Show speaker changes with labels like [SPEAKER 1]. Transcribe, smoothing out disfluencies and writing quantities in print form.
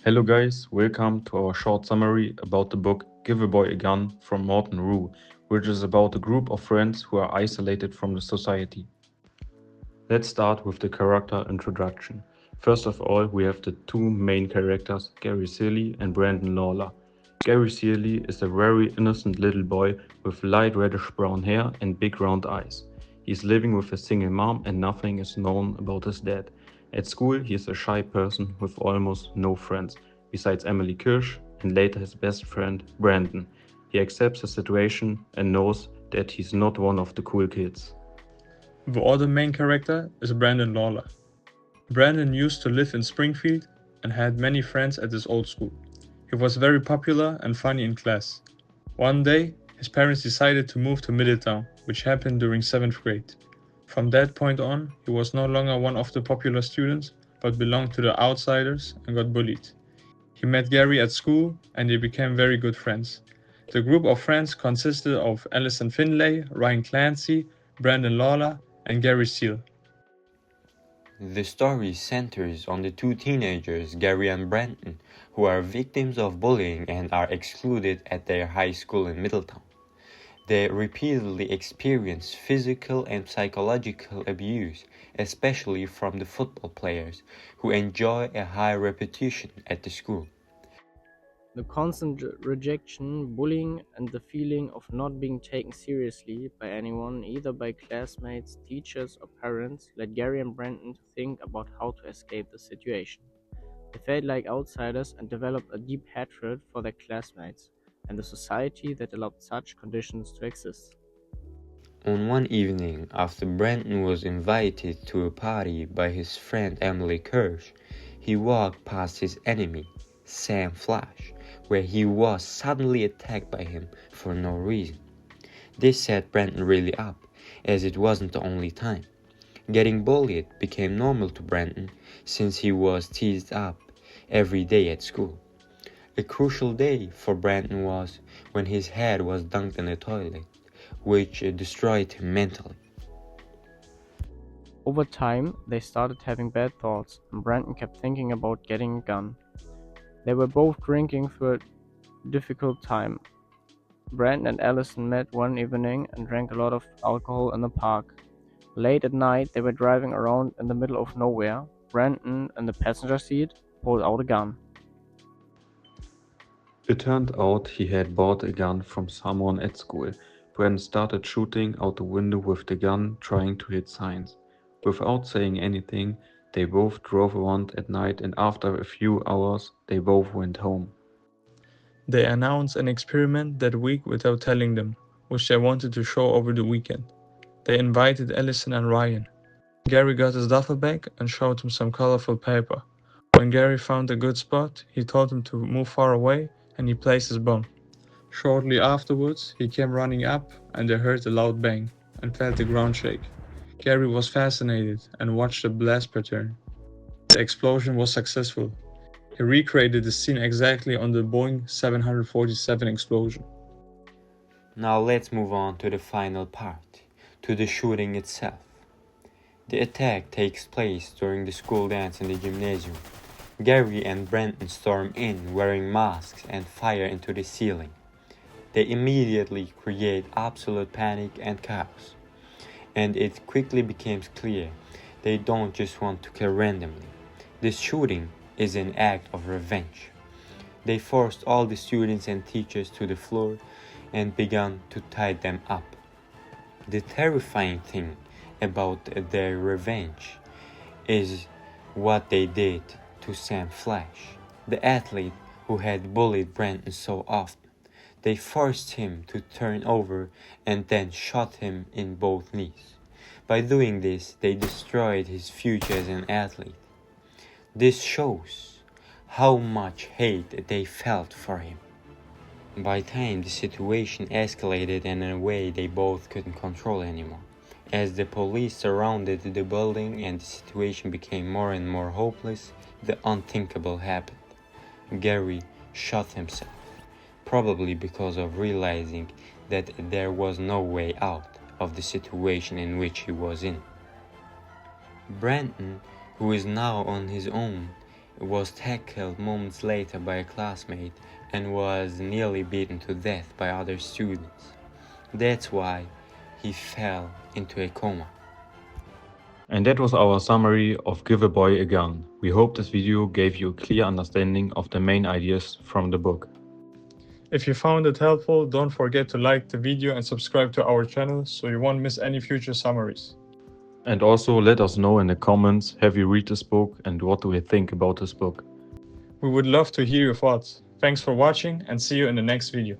[SPEAKER 1] Hello guys, welcome to our short summary about the book Give a Boy a Gun from Morton Rhue, which is about a group of friends who are isolated from the society. Let's start with the character introduction. First of all, we have the two main characters, Gary Searle and Brandon Lawler. Gary Searle is a very innocent little boy with light reddish brown hair and big round eyes. He is living with a single mom and nothing is known about his dad. At school, he is a shy person with almost no friends, besides Emily Kirsch and later his best friend, Brandon. He accepts the situation and knows that he's not one of the cool kids.
[SPEAKER 2] The other main character is Brandon Lawler. Brandon used to live in Springfield and had many friends at his old school. He was very popular and funny in class. One day, his parents decided to move to Middletown, which happened during 7th grade. From that point on, he was no longer one of the popular students, but belonged to the outsiders and got bullied. He met Gary at school and they became very good friends. The group of friends consisted of Allison Finlay, Ryan Clancy, Brandon Lawler, and Gary Steele.
[SPEAKER 3] The story centers on the two teenagers, Gary and Brandon, who are victims of bullying and are excluded at their high school in Middletown. They repeatedly experience physical and psychological abuse, especially from the football players, who enjoy a high reputation at the school.
[SPEAKER 4] The constant rejection, bullying, and the feeling of not being taken seriously by anyone, either by classmates, teachers, or parents, led Gary and Brandon to think about how to escape the situation. They felt like outsiders and developed a deep hatred for their classmates and the society that allowed such conditions to exist.
[SPEAKER 3] On one evening, after Brandon was invited to a party by his friend Emily Kirsch, he walked past his enemy, Sam Flash, where he was suddenly attacked by him for no reason. This set Brandon really up, as it wasn't the only time. Getting bullied became normal to Brandon since he was teased up every day at school. A crucial day for Brandon was when his head was dunked in a toilet, which destroyed him mentally.
[SPEAKER 4] Over time, they started having bad thoughts, and Brandon kept thinking about getting a gun. They were both drinking through a difficult time. Brandon and Allison met one evening and drank a lot of alcohol in the park. Late at night, they were driving around in the middle of nowhere. Brandon, in the passenger seat, pulled out a gun.
[SPEAKER 1] It turned out he had bought a gun from someone at school. Brandon started shooting out the window with the gun, trying to hit signs. Without saying anything, they both drove around at night and after a few hours, they both went home.
[SPEAKER 2] They announced an experiment that week without telling them, which they wanted to show over the weekend. They invited Allison and Ryan. Gary got his duffel bag and showed him some colorful paper. When Gary found a good spot, he told him to move far away and he placed his bomb. Shortly afterwards, he came running up and they heard a loud bang and felt the ground shake. Gary was fascinated and watched the blast pattern. The explosion was successful. He recreated the scene exactly on the Boeing 747 explosion.
[SPEAKER 3] Now let's move on to the final part, to the shooting itself. The attack takes place during the school dance in the gymnasium. Gary and Brandon storm in wearing masks and fire into the ceiling. They immediately create absolute panic and chaos. And it quickly becomes clear they don't just want to kill randomly. This shooting is an act of revenge. They forced all the students and teachers to the floor and began to tie them up. The terrifying thing about their revenge is what they did to Sam Flash, the athlete who had bullied Brandon so often. They forced him to turn over and then shot him in both knees. By doing this, they destroyed his future as an athlete. This shows how much hate they felt for him. By time, the situation escalated in a way they both couldn't control anymore. As the police surrounded the building and the situation became more and more hopeless, the unthinkable happened. Gary shot himself, probably because of realizing that there was no way out of the situation in which he was in. Brandon, who is now on his own, was tackled moments later by a classmate and was nearly beaten to death by other students. That's why he fell into a coma.
[SPEAKER 1] And that was our summary of Give a Boy a Gun. We hope this video gave you a clear understanding of the main ideas from the book.
[SPEAKER 2] If you found it helpful, don't forget to like the video and subscribe to our channel so you won't miss any future summaries.
[SPEAKER 1] And also let us know in the comments, have you read this book and what do you think about this book?
[SPEAKER 2] We would love to hear your thoughts. Thanks for watching and see you in the next video.